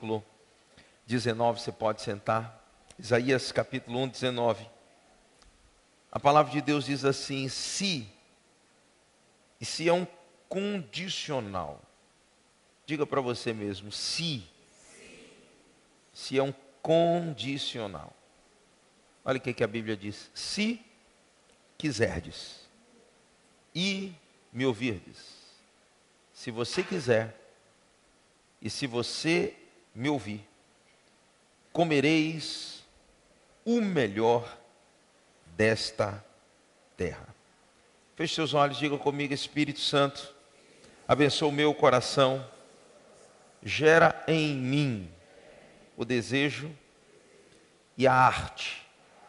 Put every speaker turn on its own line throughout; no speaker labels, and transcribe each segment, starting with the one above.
versículo 19, você pode sentar. Isaías capítulo 1, 19. A palavra de Deus diz assim: se, e se é um condicional. Diga para você mesmo, se é um condicional. Olha o que a Bíblia diz: se quiserdes e me ouvirdes, se você quiser e se você me ouvir, comereis o melhor desta terra. Feche seus olhos, diga comigo: Espírito Santo, abençoa o meu coração, gera em mim o desejo e a arte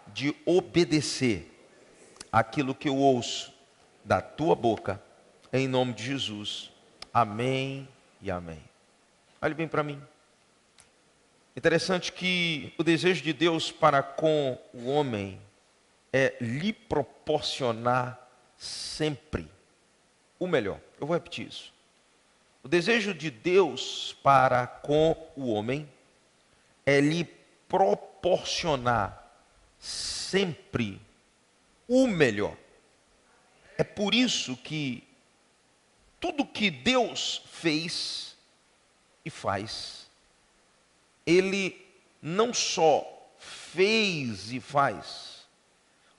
de obedecer aquilo que eu ouço da tua boca, em nome de Jesus. Amém e amém. Olhe bem para mim. Interessante que o desejo de Deus para com o homem é lhe proporcionar sempre o melhor. Eu vou repetir isso. O desejo de Deus para com o homem é lhe proporcionar sempre o melhor. É por isso que tudo que Deus fez e faz, Ele não só fez e faz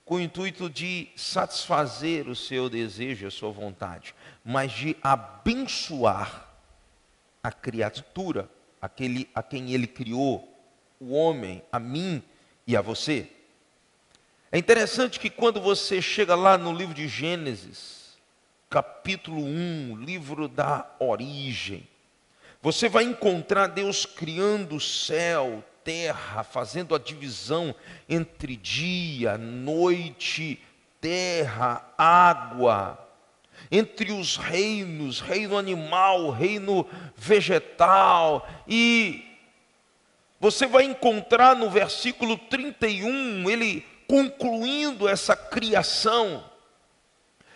com o intuito de satisfazer o seu desejo, a sua vontade, mas de abençoar a criatura, aquele a quem Ele criou, o homem, a mim e a você. É interessante que quando você chega lá no livro de Gênesis, capítulo 1, livro da origem, você vai encontrar Deus criando céu, terra, fazendo a divisão entre dia, noite, terra, água, entre os reinos, reino animal, reino vegetal, e você vai encontrar no versículo 31, ele concluindo essa criação.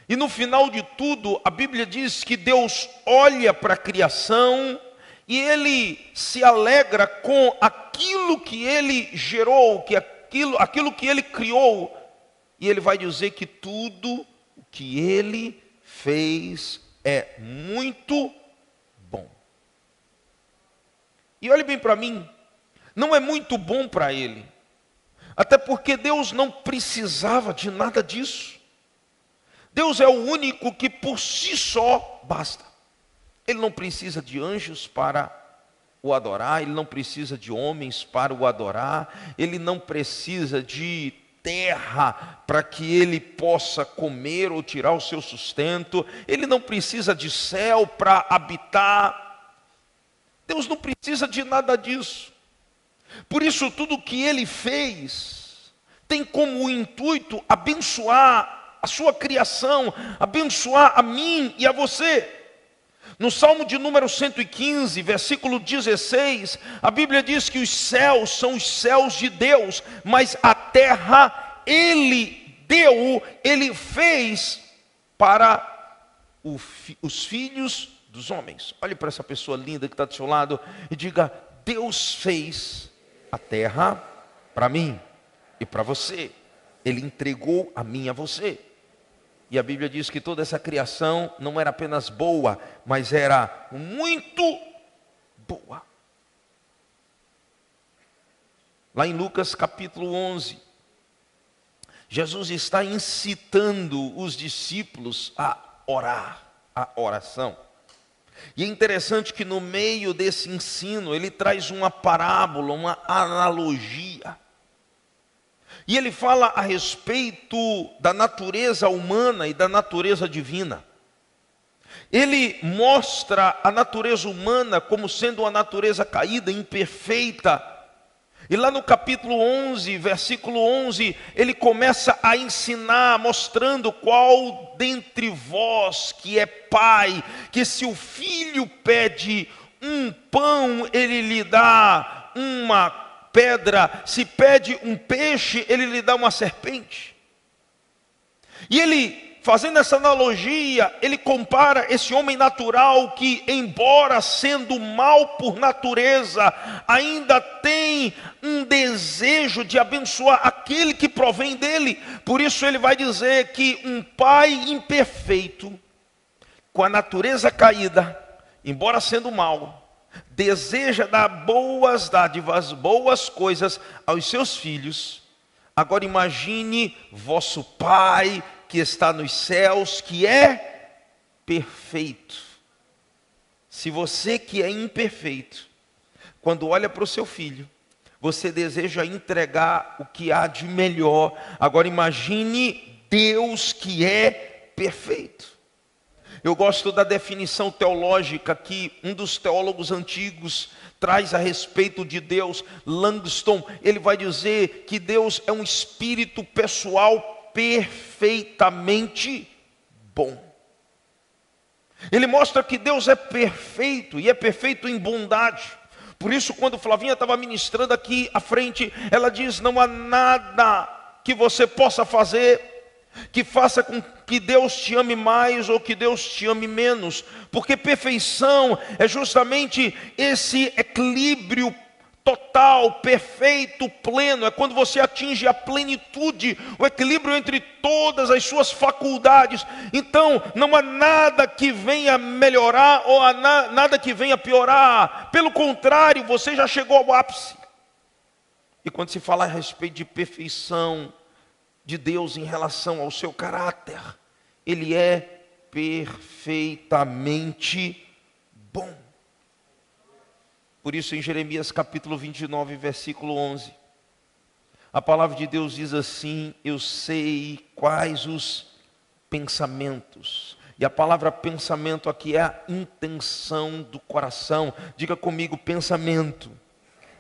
E no final de tudo, a Bíblia diz que Deus olha para a criação e Ele se alegra com aquilo que Ele gerou, aquilo que Ele criou. E Ele vai dizer que tudo o que Ele fez é muito bom. E olhe bem para mim, não é muito bom para Ele. Até porque Deus não precisava de nada disso. Deus é o único que por si só basta. Ele não precisa de anjos para o adorar, ele não precisa de homens para o adorar, ele não precisa de terra para que ele possa comer ou tirar o seu sustento, ele não precisa de céu para habitar. Deus não precisa de nada disso. Por isso tudo que ele fez tem como intuito abençoar a sua criação, abençoar a mim e a você. No Salmo de número 115, versículo 16, a Bíblia diz que os céus são os céus de Deus, mas a terra Ele deu, Ele fez para os filhos dos homens. Olhe para essa pessoa linda que está do seu lado e diga: Deus fez a terra para mim e para você. Ele entregou a mim e a você. E a Bíblia diz que toda essa criação não era apenas boa, mas era muito boa. Lá em Lucas capítulo 11, Jesus está incitando os discípulos a orar, a oração. E é interessante que no meio desse ensino, ele traz uma parábola, uma analogia. E ele fala a respeito da natureza humana e da natureza divina. Ele mostra a natureza humana como sendo uma natureza caída, imperfeita. E lá no capítulo 11, versículo 11, ele começa a ensinar, mostrando qual dentre vós que é pai, que se o filho pede um pão, ele lhe dá uma pedra, se pede um peixe, ele lhe dá uma serpente. E ele fazendo essa analogia, ele compara esse homem natural que, embora sendo mal por natureza, ainda tem um desejo de abençoar aquele que provém dele. Por isso ele vai dizer que um pai imperfeito, com a natureza caída, embora sendo mal, deseja dar boas dádivas, boas coisas aos seus filhos. Agora imagine vosso Pai que está nos céus, que é perfeito. Se você que é imperfeito, quando olha para o seu filho, você deseja entregar o que há de melhor. Agora imagine Deus que é perfeito. Eu gosto da definição teológica que um dos teólogos antigos traz a respeito de Deus, Langston. Ele vai dizer que Deus é um espírito pessoal perfeitamente bom. Ele mostra que Deus é perfeito e é perfeito em bondade. Por isso, quando Flavinha estava ministrando aqui à frente, ela diz: não há nada que você possa fazer que faça com que Deus te ame mais ou que Deus te ame menos, porque perfeição é justamente esse equilíbrio total, perfeito, pleno. É quando você atinge a plenitude, o equilíbrio entre todas as suas faculdades. Então não há nada que venha melhorar ou nada que venha piorar. Pelo contrário, você já chegou ao ápice. E quando se fala a respeito de perfeição de Deus em relação ao seu caráter, Ele é perfeitamente bom. Por isso em Jeremias capítulo 29, versículo 11, a palavra de Deus diz assim: eu sei quais os pensamentos. E a palavra pensamento aqui é a intenção do coração. Diga comigo: pensamento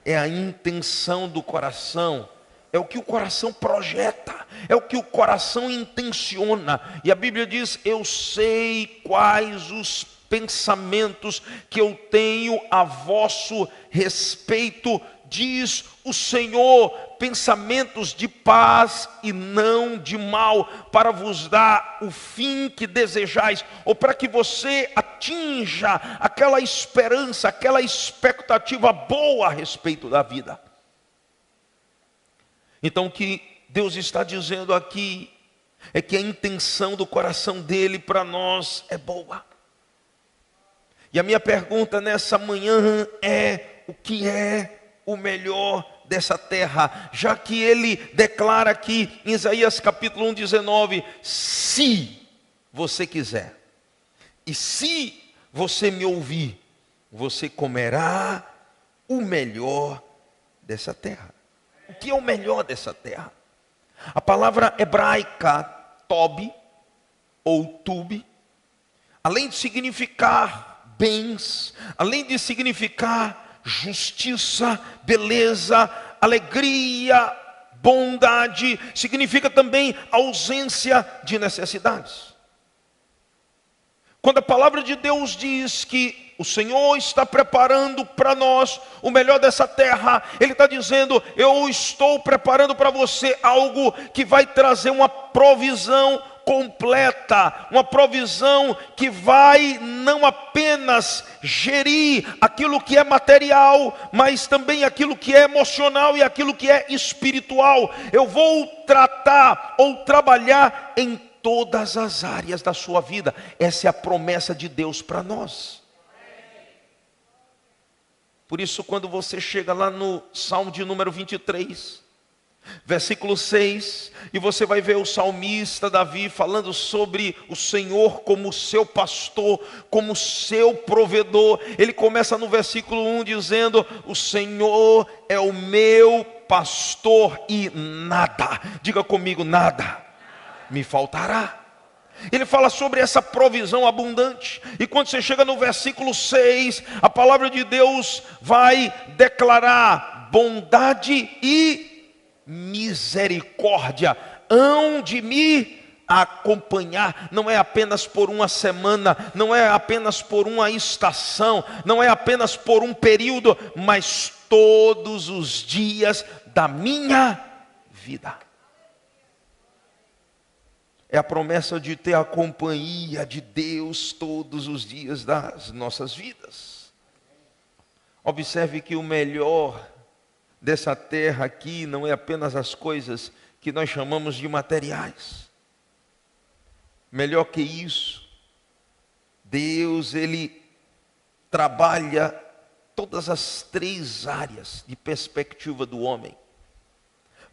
é a intenção do coração. É o que o coração projeta, é o que o coração intenciona. E a Bíblia diz: eu sei quais os pensamentos que eu tenho a vosso respeito, diz o Senhor, pensamentos de paz e não de mal, para vos dar o fim que desejais, ou para que você atinja aquela esperança, aquela expectativa boa a respeito da vida. Então o que Deus está dizendo aqui é que a intenção do coração dele para nós é boa. E a minha pergunta nessa manhã é: o que é o melhor dessa terra? Já que ele declara aqui em Isaías capítulo 1:19, se você quiser, e se você me ouvir, você comerá o melhor dessa terra. O que é o melhor dessa terra? A palavra hebraica tob ou tube, além de significar bens, além de significar justiça, beleza, alegria, bondade, significa também ausência de necessidades. Quando a palavra de Deus diz que o Senhor está preparando para nós o melhor dessa terra, Ele está dizendo: eu estou preparando para você algo que vai trazer uma provisão completa, uma provisão que vai não apenas gerir aquilo que é material, mas também aquilo que é emocional e aquilo que é espiritual. Eu vou tratar ou trabalhar em todas as áreas da sua vida. Essa é a promessa de Deus para nós. Por isso, quando você chega lá no Salmo de número 23, versículo 6, e você vai ver o salmista Davi falando sobre o Senhor como seu pastor, como seu provedor. Ele começa no versículo 1 dizendo: o Senhor é o meu pastor e nada, diga comigo, nada me faltará. Ele fala sobre essa provisão abundante. E quando você chega no versículo 6, a palavra de Deus vai declarar: bondade e misericórdia hão de me acompanhar. Não é apenas por uma semana, não é apenas por uma estação, não é apenas por um período, mas todos os dias da minha vida. é a promessa de ter a companhia de Deus todos os dias das nossas vidas. Observe que o melhor dessa terra aqui não é apenas as coisas que nós chamamos de materiais. Melhor que isso, Deus, Ele trabalha todas as três áreas de perspectiva do homem.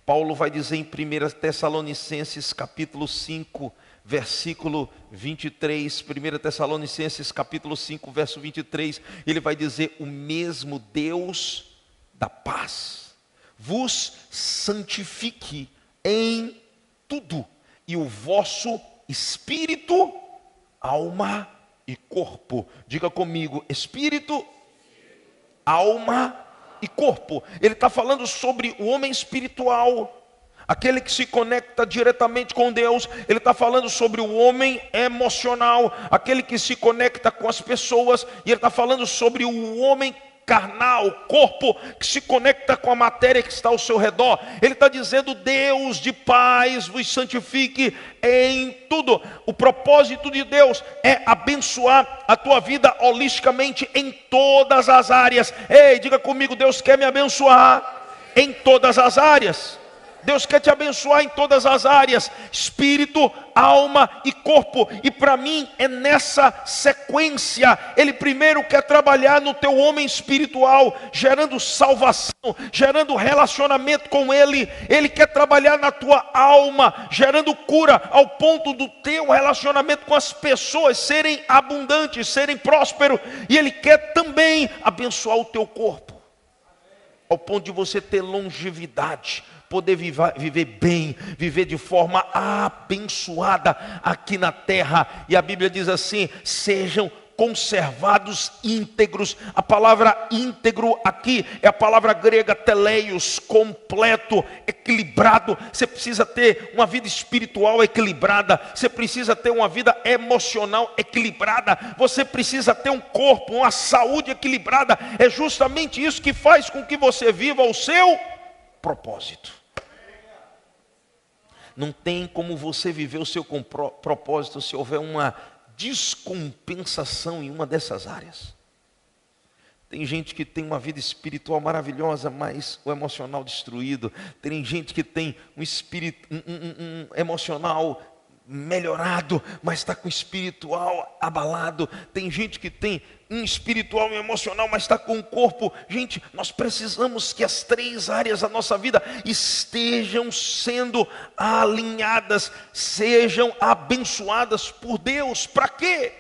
Paulo vai dizer em 1 Tessalonicenses capítulo 5, versículo 23, 1 Tessalonicenses capítulo 5, verso 23, ele vai dizer: o mesmo Deus da paz vos santifique em tudo, e o vosso espírito, alma e corpo. Diga comigo: espírito, alma e corpo. Ele está falando sobre o homem espiritual, aquele que se conecta diretamente com Deus. Ele está falando sobre o homem emocional, aquele que se conecta com as pessoas. E ele está falando sobre o homem carnal, corpo, que se conecta com a matéria que está ao seu redor. Ele está dizendo: Deus de paz vos santifique em tudo. O propósito de Deus é abençoar a tua vida holisticamente em todas as áreas. Ei, diga comigo: Deus quer me abençoar em todas as áreas. Deus quer te abençoar em todas as áreas, espírito, alma e corpo. E para mim é nessa sequência. Ele primeiro quer trabalhar no teu homem espiritual, gerando salvação, gerando relacionamento com Ele. Ele quer trabalhar na tua alma, gerando cura, ao ponto do teu relacionamento com as pessoas serem abundantes, serem prósperos. E Ele quer também abençoar o teu corpo, ao ponto de você ter longevidade, poder viver bem, viver de forma abençoada aqui na terra. E a Bíblia diz assim: sejam conservados íntegros. A palavra íntegro aqui é a palavra grega teleios, completo, equilibrado. Você precisa ter uma vida espiritual equilibrada, você precisa ter uma vida emocional equilibrada, você precisa ter um corpo, uma saúde equilibrada. É justamente isso que faz com que você viva o seu propósito. Não tem como você viver o seu propósito se houver uma descompensação em uma dessas áreas. Tem gente que tem uma vida espiritual maravilhosa, mas o emocional destruído. Tem gente que tem um espírito um emocional melhorado, mas está com o espiritual abalado. Tem gente que tem um espiritual e um emocional, mas está com o corpo. Gente, nós precisamos que as três áreas da nossa vida estejam sendo alinhadas, sejam abençoadas por Deus. Para quê?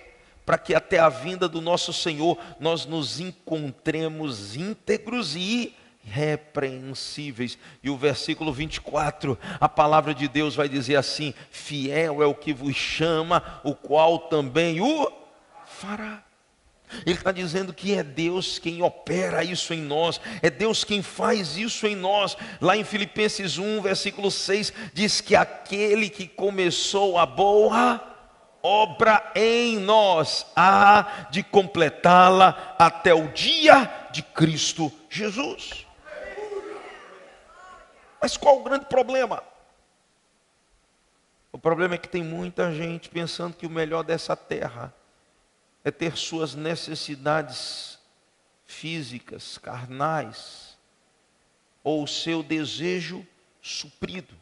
Para que até a vinda do nosso Senhor nós nos encontremos íntegros e irrepreensíveis. E o versículo 24, a palavra de Deus vai dizer assim: fiel é o que vos chama, o qual também o fará. Ele está dizendo que é Deus quem opera isso em nós, é Deus quem faz isso em nós. Lá em Filipenses 1, versículo 6, diz que aquele que começou a boa obra em nós há de completá-la até o dia de Cristo Jesus. Mas qual o grande problema? O problema é que tem muita gente pensando que o melhor dessa terra é ter suas necessidades físicas, carnais, ou o seu desejo suprido.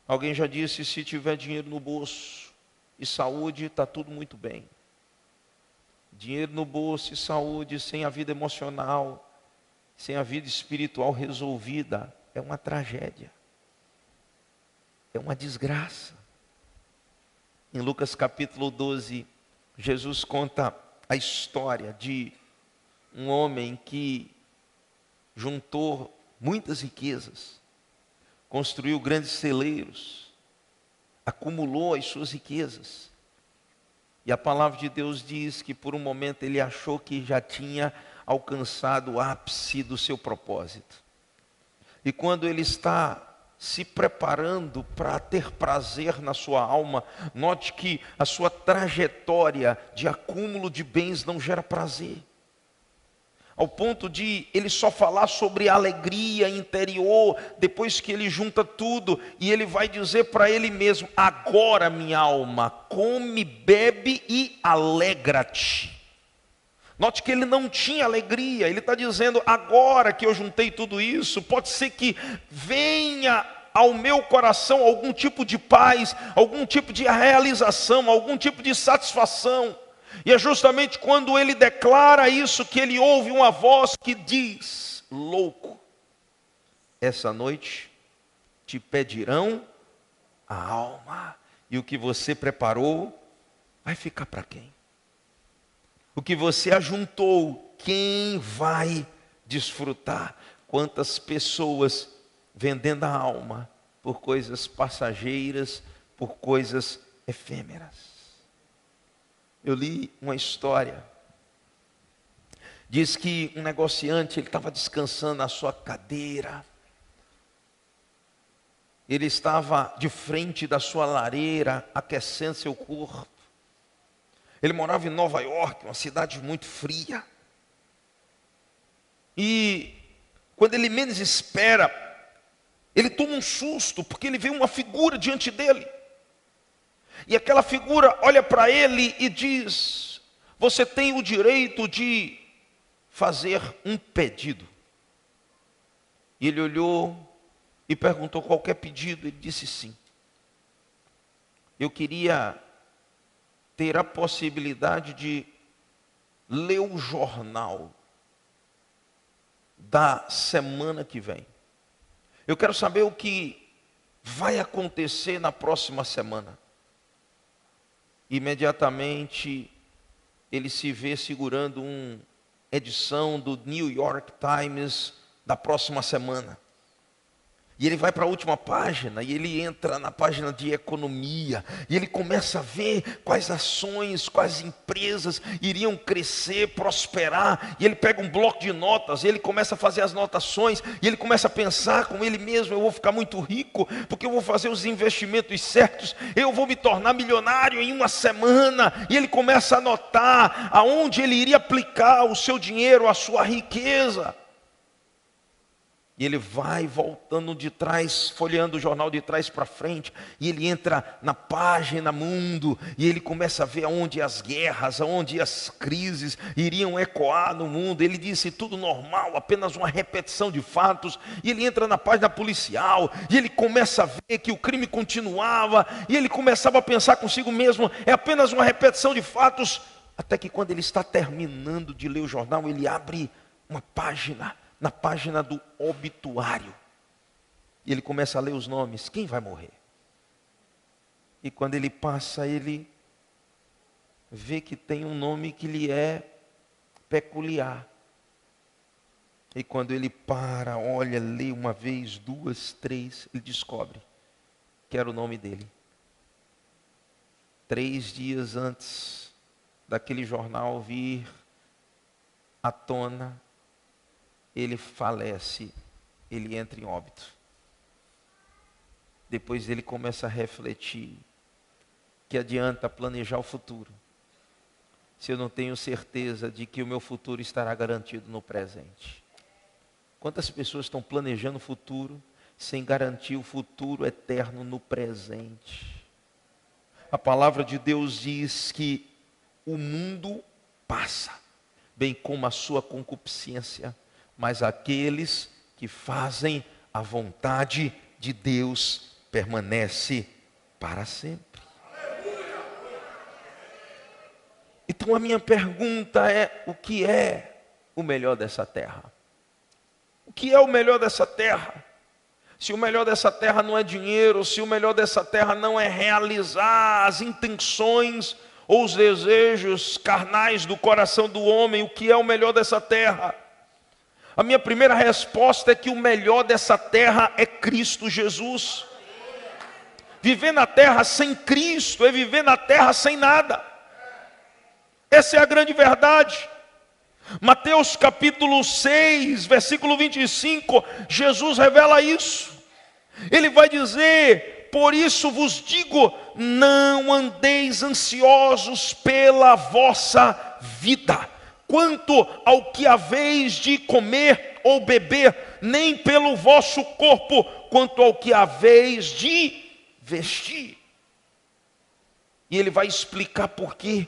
Alguém já disse: se tiver dinheiro no bolso e saúde, está tudo muito bem. Dinheiro no bolso e saúde, sem a vida emocional, sem a vida espiritual resolvida, é uma tragédia, é uma desgraça. Em Lucas capítulo 12, Jesus conta a história de um homem que juntou muitas riquezas, construiu grandes celeiros, acumulou as suas riquezas. E a palavra de Deus diz que por um momento ele achou que já tinha alcançado o ápice do seu propósito. E quando ele está se preparando para ter prazer na sua alma, note que a sua trajetória de acúmulo de bens não gera prazer. ao ponto de ele só falar sobre a alegria interior, depois que ele junta tudo, e ele vai dizer para ele mesmo: agora minha alma, come, bebe e alegra-te. Note que ele não tinha alegria, ele está dizendo: agora que eu juntei tudo isso, pode ser que venha ao meu coração algum tipo de paz, algum tipo de realização, algum tipo de satisfação. E é justamente quando ele declara isso que ele ouve uma voz que diz: louco, essa noite te pedirão a alma, e o que você preparou vai ficar para quem? O que você ajuntou, quem vai desfrutar? Quantas pessoas vendendo a alma por coisas passageiras, por coisas efêmeras. Eu li uma história, diz que um negociante, ele estava descansando na sua cadeira, ele estava de frente da sua lareira, aquecendo seu corpo. Ele morava em Nova York, uma cidade muito fria, e quando ele menos espera, ele toma um susto, porque ele vê uma figura diante dele. E aquela figura olha para ele e diz: você tem o direito de fazer um pedido. E ele olhou e perguntou: qualquer pedido? Ele disse sim. Eu queria ter a possibilidade de ler o jornal da semana que vem. Eu quero saber o que vai acontecer na próxima semana. Imediatamente ele se vê segurando uma edição do New York Times da próxima semana. E ele vai para a última página, e ele entra na página de economia, e ele começa a ver quais ações, quais empresas iriam crescer, prosperar, e ele pega um bloco de notas, e ele começa a fazer as anotações, e ele começa a pensar com ele mesmo: eu vou ficar muito rico, porque eu vou fazer os investimentos certos, eu vou me tornar milionário em uma semana. E ele começa a anotar aonde ele iria aplicar o seu dinheiro, a sua riqueza. E ele vai voltando de trás, folheando o jornal de trás para frente, e ele entra na página Mundo, e ele começa a ver aonde as guerras, aonde as crises iriam ecoar no mundo. Ele disse: tudo normal, apenas uma repetição de fatos. E ele entra na página policial, e ele começa a ver que o crime continuava, e ele começava a pensar consigo mesmo: é apenas uma repetição de fatos. Até que quando ele está terminando de ler o jornal, ele abre uma página, na página do obituário, e ele começa a ler os nomes: quem vai morrer? E quando ele passa, ele vê que tem um nome que lhe é peculiar. E quando ele para, olha, lê uma vez, duas, três, ele descobre que era o nome dele. 3 dias antes daquele jornal vir à tona, ele falece, ele entra em óbito. Depois ele começa a refletir: que adianta planejar o futuro, se eu não tenho certeza de que o meu futuro estará garantido no presente? Quantas pessoas estão planejando o futuro sem garantir o futuro eterno no presente? A palavra de Deus diz que o mundo passa, bem como a sua concupiscência, mas aqueles que fazem a vontade de Deus permanece para sempre. Então a minha pergunta é: o que é o melhor dessa terra? O que é o melhor dessa terra? Se o melhor dessa terra não é dinheiro, se o melhor dessa terra não é realizar as intenções ou os desejos carnais do coração do homem, o que é o melhor dessa terra? A minha primeira resposta é que o melhor dessa terra é Cristo Jesus. Viver na terra sem Cristo é viver na terra sem nada. Essa é a grande verdade. Mateus capítulo 6, versículo 25, Jesus revela isso. Ele vai dizer: por isso vos digo, não andeis ansiosos pela vossa vida, quanto ao que haveis de comer ou beber, nem pelo vosso corpo, quanto ao que haveis de vestir. E ele vai explicar por quê.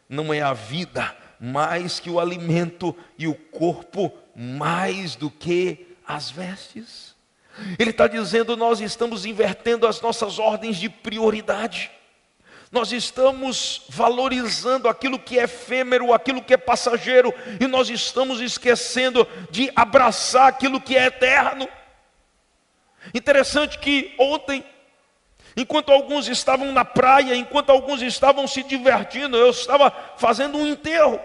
Não é a vida mais que o alimento, e o corpo mais do que as vestes. Ele está dizendo, nós estamos invertendo as nossas ordens de prioridade. Nós estamos valorizando aquilo que é efêmero, aquilo que é passageiro, e nós estamos esquecendo de abraçar aquilo que é eterno. Interessante que ontem, enquanto alguns estavam na praia, enquanto alguns estavam se divertindo, eu estava fazendo um enterro.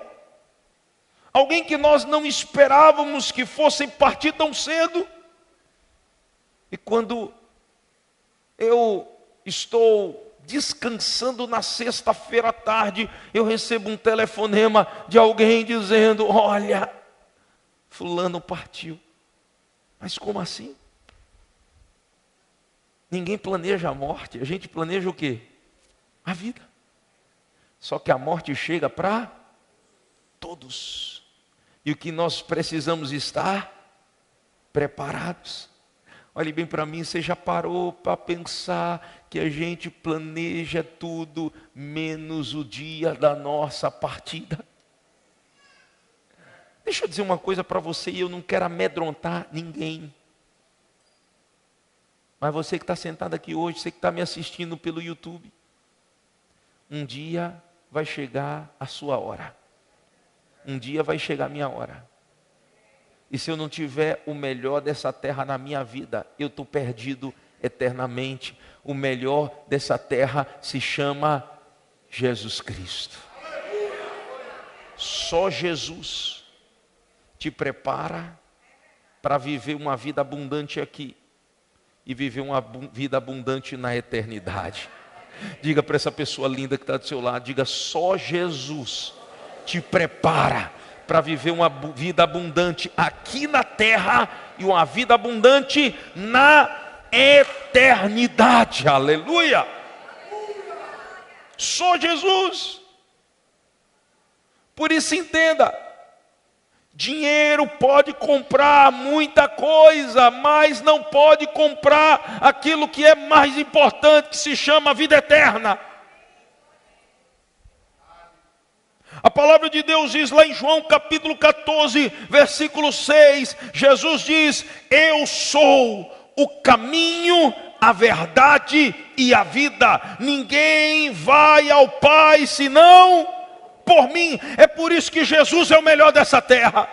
Alguém que nós não esperávamos que fosse partir tão cedo. E quando eu estou descansando na sexta-feira à tarde, eu recebo um telefonema de alguém dizendo: olha, fulano partiu. Mas como assim? Ninguém planeja a morte, a gente planeja o quê? A vida. Só que a morte chega para todos. E o que nós precisamos estar preparados. Olhe bem para mim, você já parou para pensar que a gente planeja tudo menos o dia da nossa partida? Deixa eu dizer uma coisa para você, e eu não quero amedrontar ninguém. Mas você que está sentado aqui hoje, você que está me assistindo pelo YouTube, um dia vai chegar a sua hora. Um dia vai chegar a minha hora. E se eu não tiver o melhor dessa terra na minha vida, eu estou perdido eternamente. O melhor dessa terra se chama Jesus Cristo. Só Jesus te prepara para viver uma vida abundante aqui e viver uma vida abundante na eternidade. Diga para essa pessoa linda que está do seu lado, diga: só Jesus te prepara para viver uma vida abundante aqui na terra e uma vida abundante na eternidade. Aleluia! Só Jesus. Por isso entenda, dinheiro pode comprar muita coisa, mas não pode comprar aquilo que é mais importante, que se chama vida eterna. A palavra de Deus diz lá em João capítulo 14, versículo 6, Jesus diz: eu sou o caminho, a verdade e a vida. Ninguém vai ao Pai senão por mim. É por isso que Jesus é o melhor dessa terra.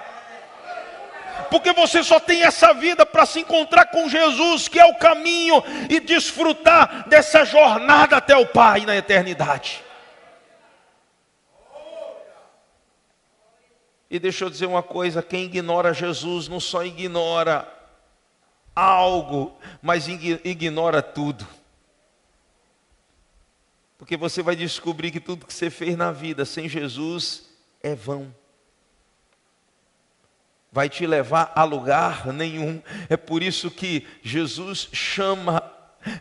Porque você só tem essa vida para se encontrar com Jesus, que é o caminho, e desfrutar dessa jornada até o Pai na eternidade. E deixa eu dizer uma coisa, quem ignora Jesus não só ignora algo, mas ignora tudo. Porque você vai descobrir que tudo que você fez na vida sem Jesus é vão. Vai te levar a lugar nenhum. É por isso que Jesus chama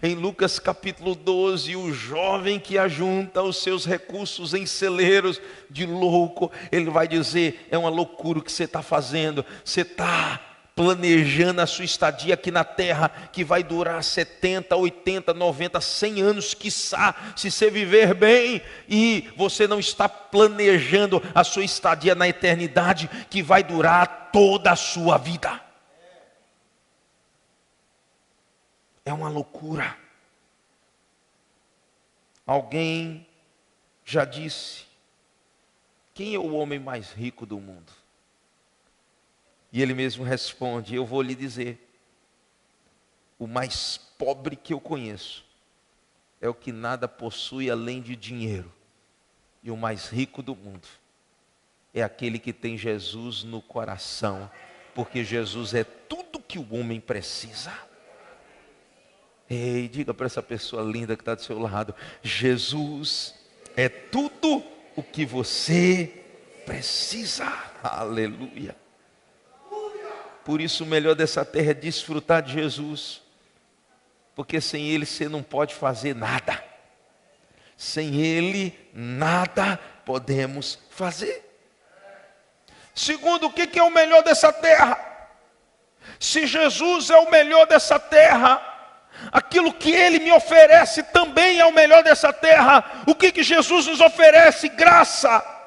em Lucas capítulo 12, o jovem que ajunta os seus recursos em celeiros de louco. Ele vai dizer: é uma loucura o que você está fazendo. Você está planejando a sua estadia aqui na terra, que vai durar 70, 80, 90, 100 anos, quiçá, se você viver bem. E você não está planejando a sua estadia na eternidade, que vai durar toda a sua vida. É uma loucura. Alguém já disse: quem é o homem mais rico do mundo? E ele mesmo responde: eu vou lhe dizer, o mais pobre que eu conheço é o que nada possui além de dinheiro. E o mais rico do mundo é aquele que tem Jesus no coração, porque Jesus é tudo que o homem precisa. Ei, diga para essa pessoa linda que está do seu lado: Jesus é tudo o que você precisa. Aleluia. Por isso o melhor dessa terra é desfrutar de Jesus, porque sem Ele você não pode fazer nada. Sem Ele nada podemos fazer. Segundo, o que é o melhor dessa terra? Se Jesus é o melhor dessa terra, aquilo que Ele me oferece também é o melhor dessa terra. O que Jesus nos oferece? Graça.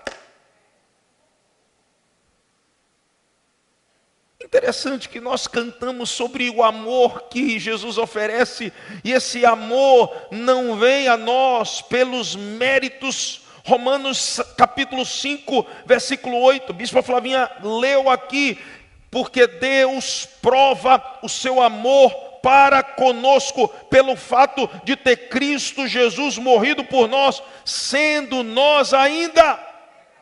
Interessante que nós cantamos sobre o amor que Jesus oferece, e esse amor não vem a nós pelos méritos. Romanos capítulo 5, versículo 8, o bispo Flavinha leu aqui, porque Deus prova o seu amor para conosco, pelo fato de ter Cristo Jesus morrido por nós, sendo nós ainda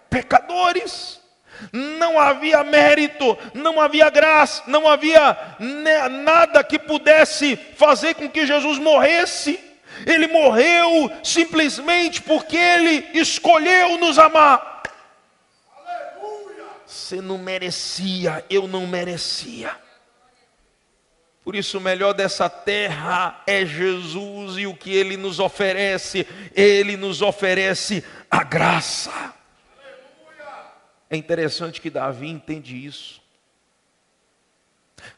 pecadores. Não havia mérito, não havia graça, não havia nada que pudesse fazer com que Jesus morresse. Ele morreu simplesmente porque Ele escolheu nos amar. Aleluia! Você não merecia, eu não merecia. Por isso o melhor dessa terra é Jesus e o que Ele nos oferece a graça. É interessante que Davi entende isso.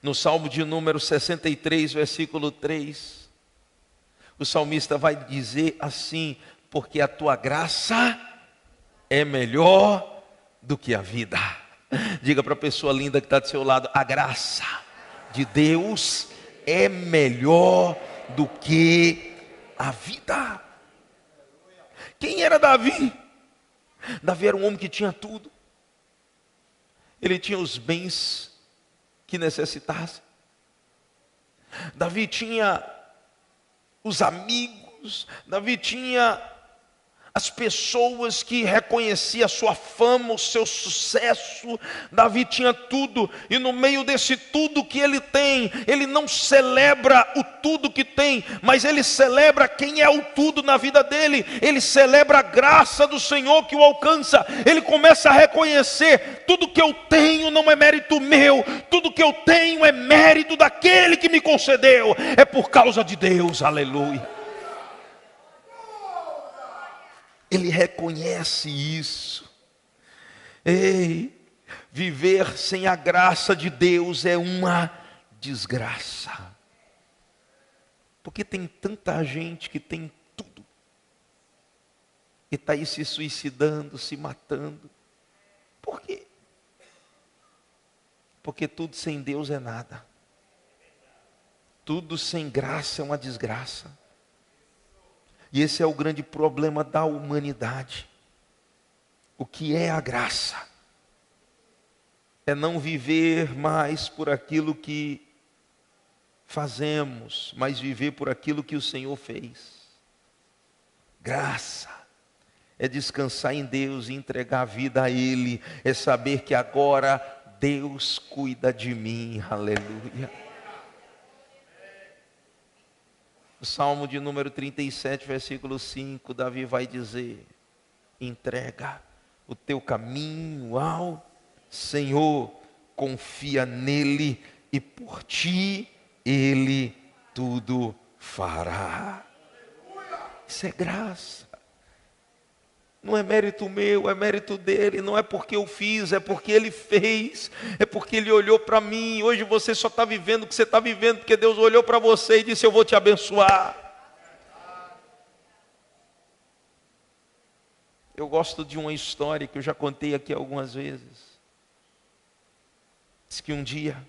No Salmo de número 63, versículo 3, o salmista vai dizer assim: porque a tua graça é melhor do que a vida. Diga para a pessoa linda que está do seu lado: a graça de Deus é melhor do que a vida. Quem era Davi? Davi era um homem que tinha tudo. Ele tinha os bens que necessitasse. Davi tinha os amigos. Davi tinha as pessoas que reconheciam a sua fama, o seu sucesso. Davi tinha tudo. E no meio desse tudo que ele tem, ele não celebra o tudo que tem, mas ele celebra quem é o tudo na vida dele. Ele celebra a graça do Senhor que o alcança. Ele começa a reconhecer: tudo que eu tenho não é mérito meu, tudo que eu tenho é mérito daquele que me concedeu. É por causa de Deus, aleluia. Ele reconhece isso. Ei, viver sem a graça de Deus é uma desgraça. Porque tem tanta gente que tem tudo e está aí se suicidando, se matando. Por quê? Porque tudo sem Deus é nada. Tudo sem graça é uma desgraça. E esse é o grande problema da humanidade. O que é a graça? É não viver mais por aquilo que fazemos, mas viver por aquilo que o Senhor fez. Graça é descansar em Deus e entregar a vida a Ele. É saber que agora Deus cuida de mim. Aleluia. O Salmo de número 37, versículo 5, Davi vai dizer: entrega o teu caminho ao Senhor, confia nele e por ti Ele tudo fará. Isso é graça. Não é mérito meu, é mérito dele. Não é porque eu fiz, é porque ele fez. É porque ele olhou para mim. Hoje você só está vivendo o que você está vivendo porque Deus olhou para você e disse: eu vou te abençoar. Eu gosto de uma história que eu já contei aqui algumas vezes. Diz que um dia,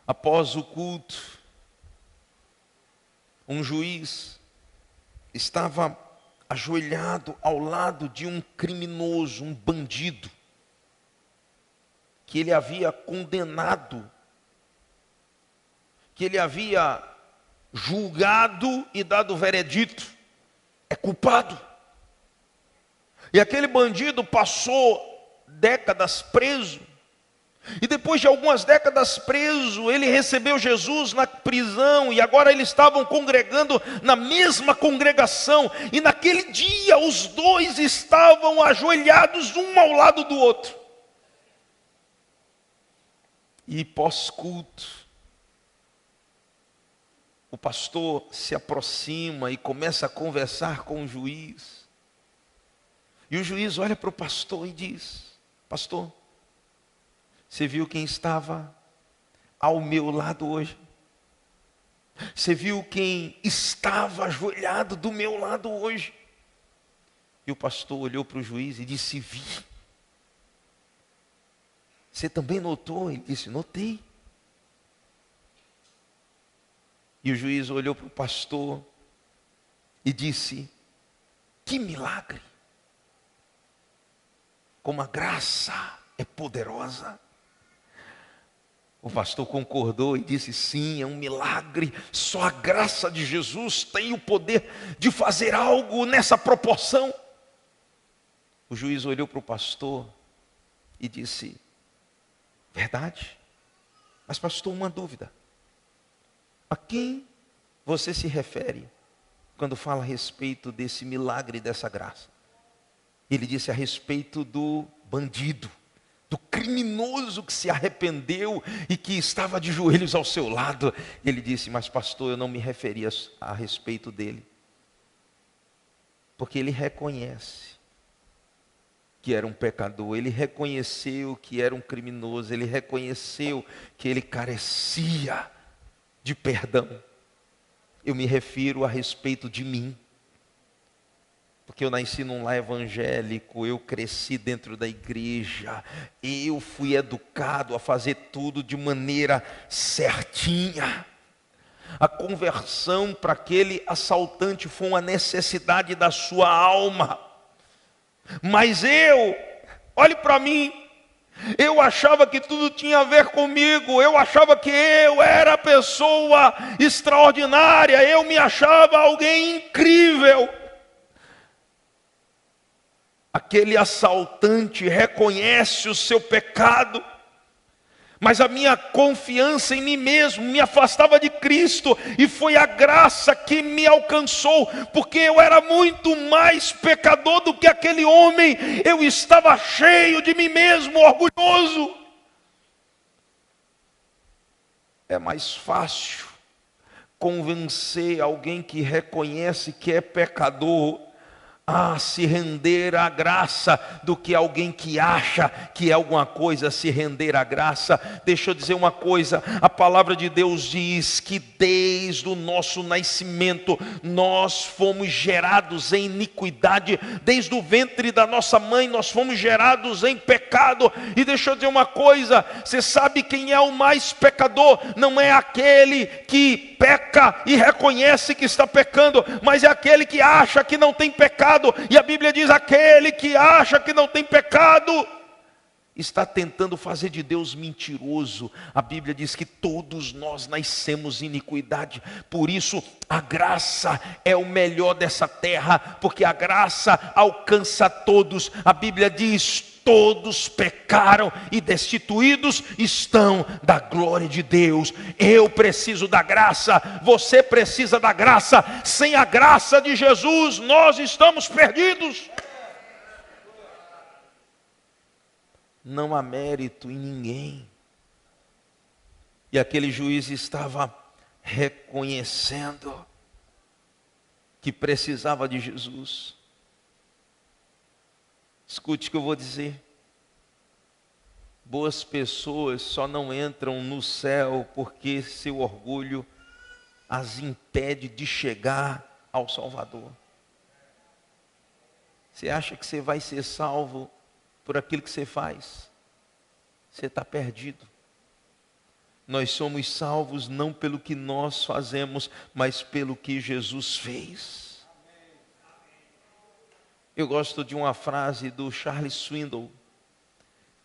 após o culto, um juiz estava ajoelhado ao lado de um criminoso, um bandido, que ele havia condenado, que ele havia julgado e dado veredito: é culpado. E aquele bandido passou décadas preso, e depois de algumas décadas preso, ele recebeu Jesus na prisão, e agora eles estavam congregando na mesma congregação, e naquele dia os dois estavam ajoelhados um ao lado do outro. E pós-culto, o pastor se aproxima e começa a conversar com o juiz. E o juiz olha para o pastor e diz: pastor, você viu quem estava ao meu lado hoje? Você viu quem estava ajoelhado do meu lado hoje? E o pastor olhou para o juiz e disse: vi. Você também notou? Ele disse: notei. E o juiz olhou para o pastor e disse: que milagre! Como a graça é poderosa. O pastor concordou e disse: sim, é um milagre. Só a graça de Jesus tem o poder de fazer algo nessa proporção. O juiz olhou para o pastor e disse: verdade? Mas pastor, uma dúvida. A quem você se refere quando fala a respeito desse milagre, dessa graça? Ele disse: a respeito do bandido, do criminoso que se arrependeu e que estava de joelhos ao seu lado. Ele disse: mas pastor, eu não me referia a respeito dele, porque ele reconhece que era um pecador, ele reconheceu que era um criminoso, ele reconheceu que ele carecia de perdão. Eu me refiro a respeito de mim, porque eu nasci num lar evangélico, eu cresci dentro da igreja, eu fui educado a fazer tudo de maneira certinha. A conversão para aquele assaltante foi uma necessidade da sua alma. Mas olhe para mim, eu achava que tudo tinha a ver comigo, eu achava que eu era a pessoa extraordinária, eu me achava alguém incrível. Aquele assaltante reconhece o seu pecado, mas a minha confiança em mim mesmo me afastava de Cristo, e foi a graça que me alcançou, porque eu era muito mais pecador do que aquele homem. Eu estava cheio de mim mesmo, orgulhoso. É mais fácil convencer alguém que reconhece que é pecador a se render à graça, do que alguém que acha que é alguma coisa se render à graça. Deixa eu dizer uma coisa, a palavra de Deus diz que desde o nosso nascimento nós fomos gerados em iniquidade, desde o ventre da nossa mãe nós fomos gerados em pecado. E deixa eu dizer uma coisa, você sabe quem é o mais pecador? Não é aquele que peca e reconhece que está pecando, mas é aquele que acha que não tem pecado. E a Bíblia diz: aquele que acha que não tem pecado está tentando fazer de Deus mentiroso. A Bíblia diz que todos nós nascemos em iniquidade. Por isso a graça é o melhor dessa terra, porque a graça alcança todos. A Bíblia diz: todos pecaram e destituídos estão da glória de Deus. Eu preciso da graça, você precisa da graça. Sem a graça de Jesus nós estamos perdidos. Não há mérito em ninguém. E aquele juiz estava reconhecendo que precisava de Jesus. Escute o que eu vou dizer. Boas pessoas só não entram no céu porque seu orgulho as impede de chegar ao Salvador. Você acha que você vai ser salvo por aquilo que você faz? Você está perdido. Nós somos salvos não pelo que nós fazemos, mas pelo que Jesus fez. Eu gosto de uma frase do Charles Swindoll.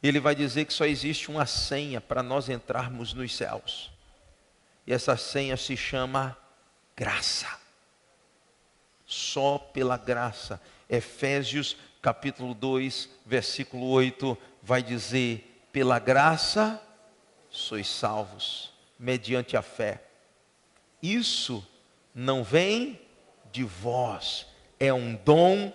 Ele vai dizer que só existe uma senha para nós entrarmos nos céus. E essa senha se chama graça. Só pela graça. Efésios capítulo 2, versículo 8, vai dizer: pela graça sois salvos, mediante a fé. Isso não vem de vós, é um dom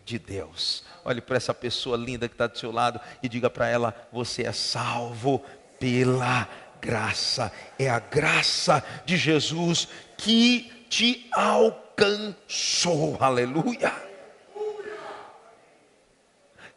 de Deus. Olhe para essa pessoa linda que está do seu lado e diga para ela: você é salvo pela graça. É a graça de Jesus que te alcançou. Aleluia.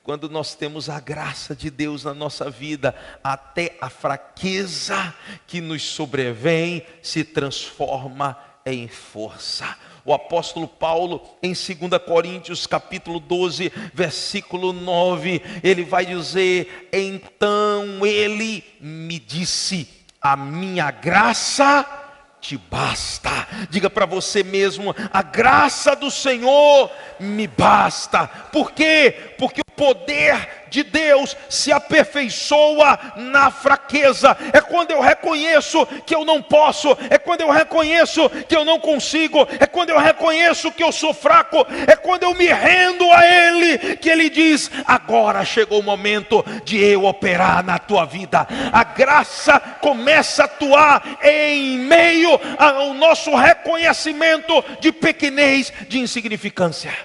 quando nós temos a graça de Deus na nossa vida, até a fraqueza que nos sobrevém se transforma em força. O apóstolo Paulo, em 2 Coríntios capítulo 12, versículo 9, ele vai dizer: então ele me disse, a minha graça te basta. Diga para você mesmo: a graça do Senhor me basta. Por quê? Porque o poder de Deus se aperfeiçoa na fraqueza. É quando eu reconheço que eu não posso, é quando eu reconheço que eu não consigo, é quando eu reconheço que eu sou fraco, é quando eu me rendo a Ele, que Ele diz: agora chegou o momento de eu operar na tua vida. A graça começa a atuar em meio ao nosso reconhecimento de pequenez, de insignificância.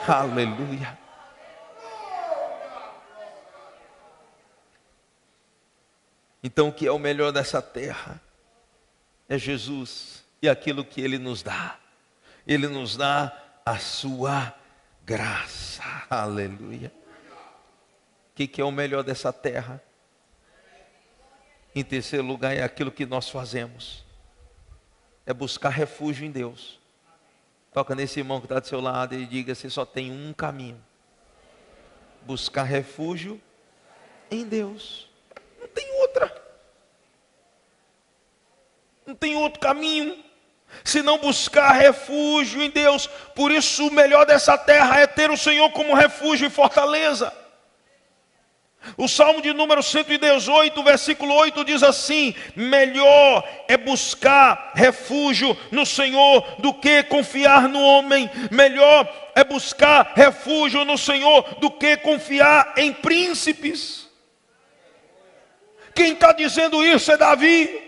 Aleluia. Então, o que é o melhor dessa terra é Jesus e aquilo que Ele nos dá. Ele nos dá a sua graça. Aleluia. O que é o melhor dessa terra? Em terceiro lugar, é aquilo que nós fazemos. É buscar refúgio em Deus. Toca nesse irmão que está do seu lado e diga: você só tem um caminho. Buscar refúgio em Deus. Não tem outra. Não tem outro caminho senão buscar refúgio em Deus. Por isso o melhor dessa terra é ter o Senhor como refúgio e fortaleza. O Salmo de número 118, versículo 8 diz assim: melhor é buscar refúgio no Senhor do que confiar no homem. Melhor é buscar refúgio no Senhor do que confiar em príncipes. Quem está dizendo isso é Davi.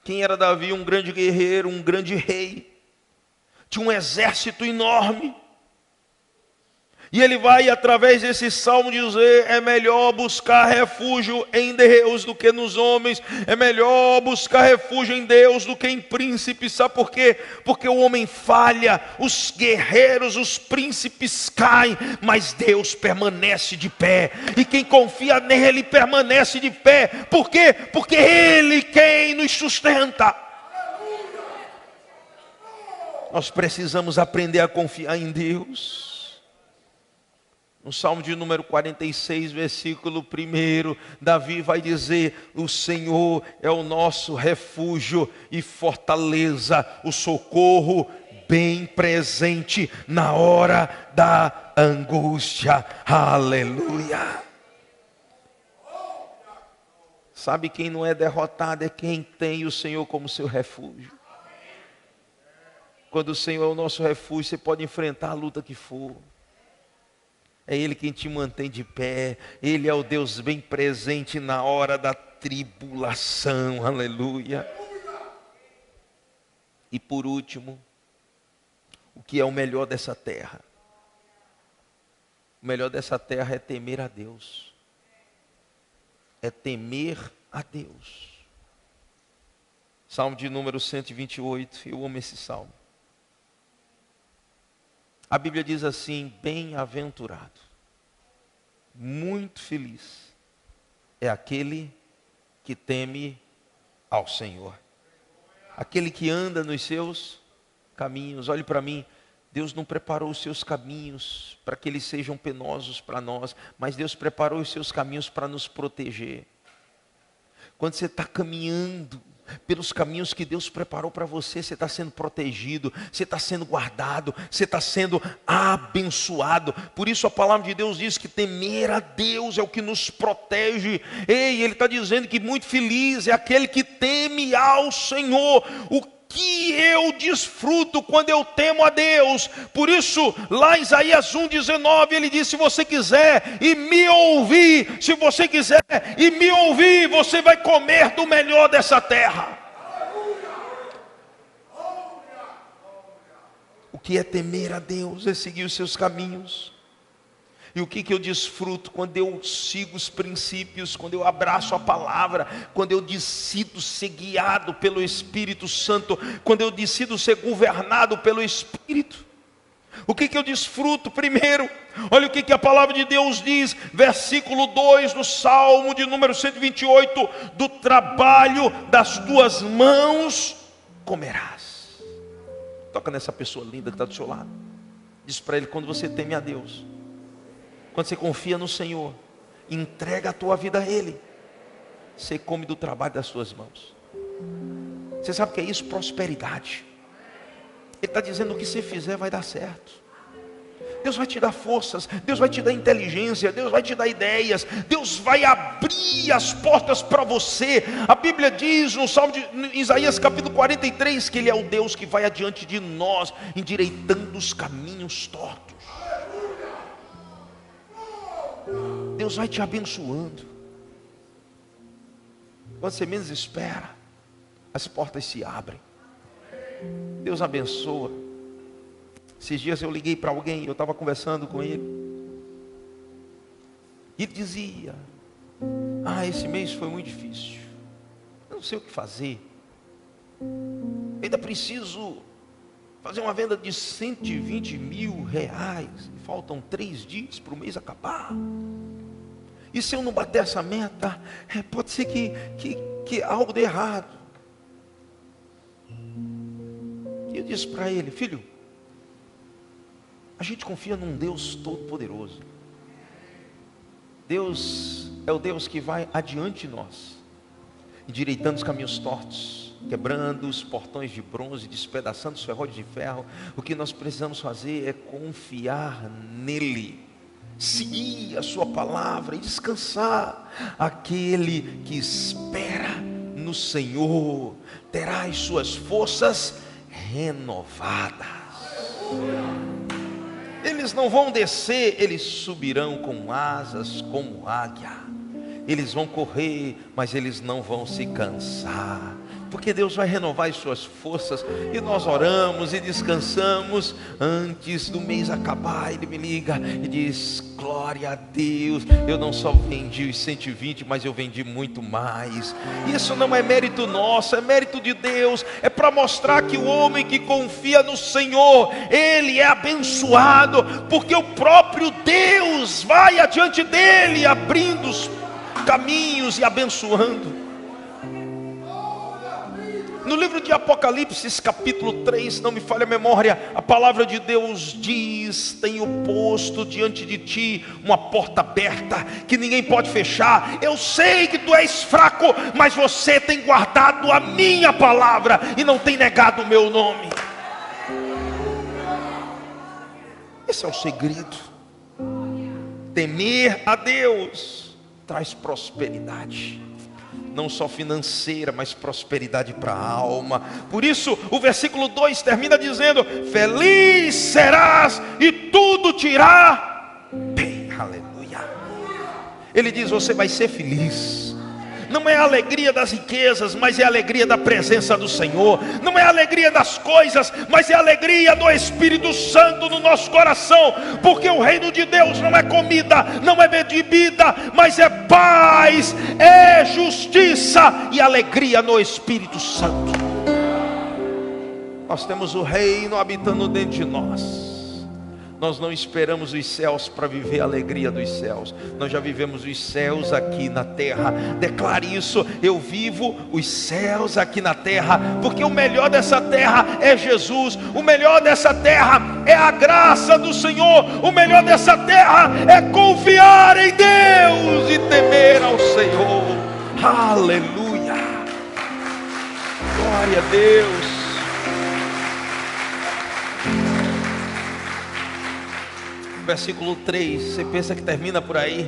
Quem era Davi? Um grande guerreiro, um grande rei. Tinha um exército enorme. E ele vai, através desse salmo, dizer: é melhor buscar refúgio em Deus do que nos homens. É melhor buscar refúgio em Deus do que em príncipes. Sabe por quê? Porque o homem falha, os guerreiros, os príncipes caem, mas Deus permanece de pé. E quem confia nele permanece de pé. Por quê? Porque Ele quem nos sustenta. Nós precisamos aprender a confiar em Deus. No Salmo de número 46, versículo 1, Davi vai dizer: o Senhor é o nosso refúgio e fortaleza, o socorro bem presente na hora da angústia. Aleluia. Sabe quem não é derrotado? É quem tem o Senhor como seu refúgio. Quando o Senhor é o nosso refúgio, você pode enfrentar a luta que for. É Ele quem te mantém de pé. Ele é o Deus bem presente na hora da tribulação. Aleluia. E por último, o que é o melhor dessa terra? O melhor dessa terra é temer a Deus. É temer a Deus. Salmo de número 128. Eu amo esse salmo. A Bíblia diz assim: bem-aventurado, muito feliz é aquele que teme ao Senhor, aquele que anda nos seus caminhos. Olhe para mim, Deus não preparou os seus caminhos para que eles sejam penosos para nós, mas Deus preparou os seus caminhos para nos proteger. Quando você está caminhando pelos caminhos que Deus preparou para você, você está sendo protegido, você está sendo guardado, você está sendo abençoado. Por isso a palavra de Deus diz que temer a Deus é o que nos protege. Ei, Ele está dizendo que muito feliz é aquele que teme ao Senhor. O que eu desfruto quando eu temo a Deus. Por isso, lá em Isaías 1,19, ele diz: se você quiser e me ouvir, se você quiser e me ouvir, você vai comer do melhor dessa terra. O que é temer a Deus? É seguir os seus caminhos. E o que eu desfruto quando eu sigo os princípios, quando eu abraço a palavra, quando eu decido ser guiado pelo Espírito Santo, quando eu decido ser governado pelo Espírito. O que eu desfruto? Primeiro, olha o que a palavra de Deus diz, versículo 2 do Salmo de número 128, do trabalho das tuas mãos comerás. Toca nessa pessoa linda que está do seu lado. Diz para ele: quando você teme a Deus, quando você confia no Senhor, entrega a tua vida a Ele, você come do trabalho das suas mãos. Você sabe o que é isso? Prosperidade. Ele está dizendo: o que você fizer vai dar certo. Deus vai te dar forças, Deus vai te dar inteligência, Deus vai te dar ideias, Deus vai abrir as portas para você. A Bíblia diz no Salmo de Isaías capítulo 43, que Ele é o Deus que vai adiante de nós, endireitando os caminhos tortos. Deus vai te abençoando. Quando você menos espera, as portas se abrem. Deus abençoa. Esses dias eu liguei para alguém, eu estava conversando com ele. E ele dizia: esse mês foi muito difícil. Eu não sei o que fazer. Eu ainda preciso fazer uma venda de 120 mil reais. Faltam 3 dias para o mês acabar. E se eu não bater essa meta, pode ser que algo dê errado. E eu disse para ele: filho, a gente confia num Deus todo-poderoso. Deus é o Deus que vai adiante de nós, endireitando os caminhos tortos, quebrando os portões de bronze, despedaçando os ferrolhos de ferro. O que nós precisamos fazer é confiar nele, seguir a sua palavra e descansar. Aquele que espera no Senhor terá as suas forças renovadas. Eles não vão descer, eles subirão com asas como águia. Eles vão correr, mas eles não vão se cansar, porque Deus vai renovar as suas forças. E nós oramos e descansamos. Antes do mês acabar, ele me liga e diz: glória a Deus, eu não só vendi os 120, mas eu vendi muito mais. Isso não é mérito nosso, é mérito de Deus. É para mostrar que o homem que confia no Senhor, ele é abençoado, porque o próprio Deus vai adiante dele, abrindo os caminhos e abençoando. No livro de Apocalipse, capítulo 3, não me falha a memória, a palavra de Deus diz: tenho posto diante de ti uma porta aberta, que ninguém pode fechar. Eu sei que tu és fraco, mas você tem guardado a minha palavra e não tem negado o meu nome. Esse é o segredo. Temer a Deus traz prosperidade, não só financeira, mas prosperidade para a alma. Por isso o versículo 2 termina dizendo: feliz serás e tudo te irá bem. Aleluia. Ele diz: você vai ser feliz. Não é a alegria das riquezas, mas é a alegria da presença do Senhor. Não é a alegria das coisas, mas é a alegria do Espírito Santo no nosso coração. Porque o reino de Deus não é comida, não é bebida, mas é paz, é justiça e alegria no Espírito Santo. Nós temos o reino habitando dentro de nós. Nós não esperamos os céus para viver a alegria dos céus. Nós já vivemos os céus aqui na terra. Declare isso: eu vivo os céus aqui na terra, porque o melhor dessa terra é Jesus. O melhor dessa terra é a graça do Senhor. O melhor dessa terra é confiar em Deus e temer ao Senhor. Aleluia. Glória a Deus. Versículo 3, você pensa que termina por aí?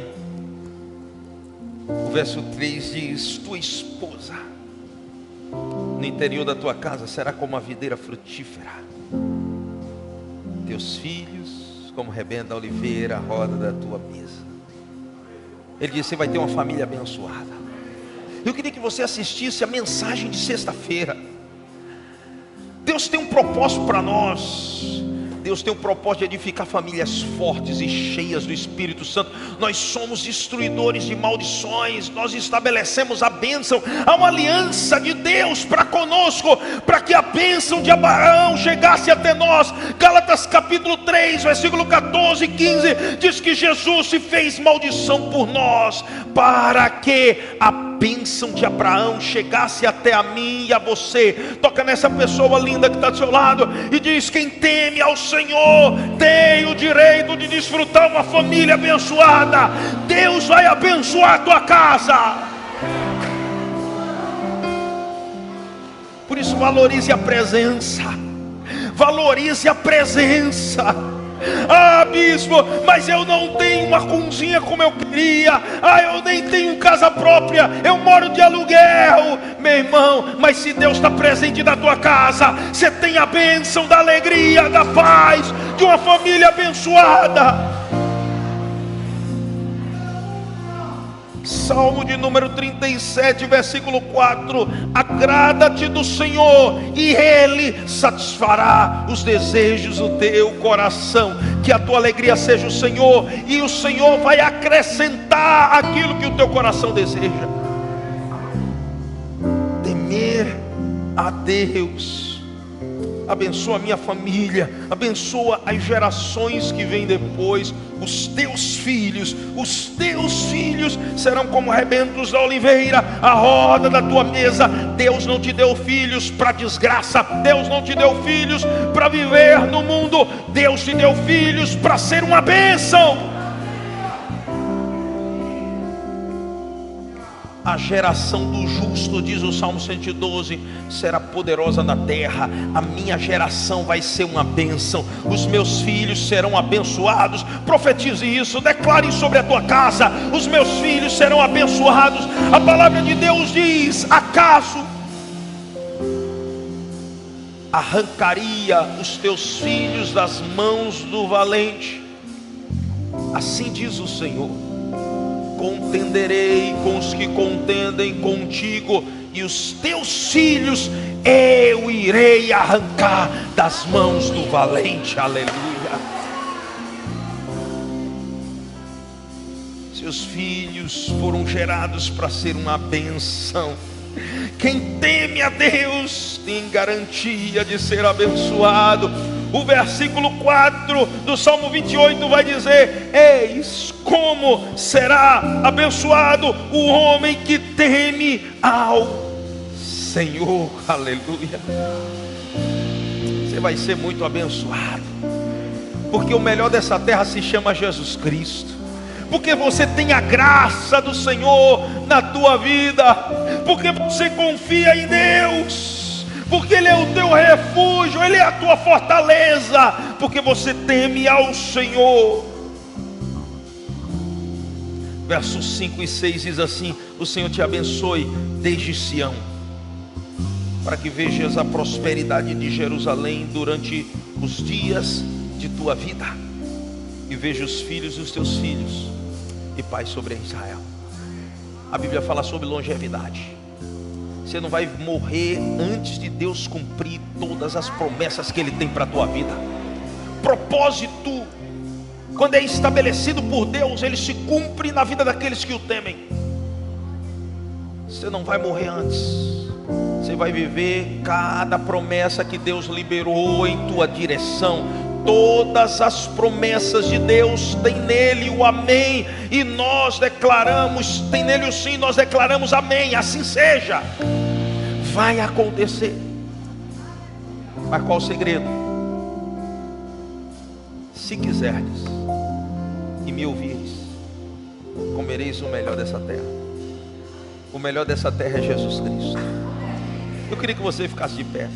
O verso 3 diz: tua esposa no interior da tua casa será como a videira frutífera, teus filhos como rebento da oliveira, a roda da tua mesa. Ele diz: você vai ter uma família abençoada. Eu queria que você assistisse a mensagem de sexta-feira. Deus tem um propósito para nós. Deus tem o propósito de edificar famílias fortes e cheias do Espírito Santo. Nós somos destruidores de maldições. Nós estabelecemos a bênção. Há uma aliança de Deus para conosco, para que a bênção de Abraão chegasse até nós. Gálatas capítulo 3, versículo 14 e 15, diz que Jesus se fez maldição por nós, para que a bênção de Abraão chegasse até a mim e a você. Toca nessa pessoa linda que está do seu lado e diz: quem teme ao Senhor tem o direito de desfrutar uma família abençoada. Deus vai abençoar a tua casa. Por isso, valorize a presença. Valorize a presença. Ah, bispo, mas eu não tenho uma cozinha como eu queria. Ah, eu nem tenho casa própria, eu moro de aluguel. Meu irmão, mas se Deus está presente na tua casa, você tem a bênção da alegria, da paz, de uma família abençoada. Salmo de número 37, versículo 4: agrada-te do Senhor e Ele satisfará os desejos do teu coração. Que a tua alegria seja o Senhor, e o Senhor vai acrescentar aquilo que o teu coração deseja. Temer a Deus abençoa a minha família, abençoa as gerações que vêm depois. Os teus filhos serão como rebentos da oliveira, a roda da tua mesa. Deus não te deu filhos para desgraça, Deus não te deu filhos para viver no mundo, Deus te deu filhos para ser uma bênção. A geração do justo, diz o Salmo 112, será poderosa na terra. A minha geração vai ser uma bênção. Os meus filhos serão abençoados. Profetize isso, declare sobre a tua casa: os meus filhos serão abençoados. A palavra de Deus diz: acaso arrancaria os teus filhos das mãos do valente? Assim diz o Senhor: contenderei com os que contendem contigo, e os teus filhos eu irei arrancar das mãos do valente. Aleluia. Seus filhos foram gerados para ser uma benção. Quem teme a Deus tem garantia de ser abençoado. O versículo 4 do Salmo 28 vai dizer: eis como será abençoado o homem que teme ao Senhor. Aleluia. Você vai ser muito abençoado, porque o melhor dessa terra se chama Jesus Cristo. Porque você tem a graça do Senhor na tua vida, porque você confia em Deus, porque Ele é o teu refúgio, Ele é a tua fortaleza, porque você teme ao Senhor. Versos 5 e 6 diz assim: o Senhor te abençoe desde Sião, para que vejas a prosperidade de Jerusalém durante os dias de tua vida, e veja os filhos dos teus filhos, e paz sobre Israel. A Bíblia fala sobre longevidade. Você não vai morrer antes de Deus cumprir todas as promessas que Ele tem para a tua vida. Propósito, quando é estabelecido por Deus, ele se cumpre na vida daqueles que o temem. Você não vai morrer antes. Você vai viver cada promessa que Deus liberou em tua direção. Todas as promessas de Deus tem nele o amém, e nós declaramos, tem nele o sim, nós declaramos amém. Assim seja, vai acontecer. Mas qual o segredo? Se quiserdes e me ouvires, comereis o melhor dessa terra. O melhor dessa terra é Jesus Cristo. Eu queria que você ficasse de pé.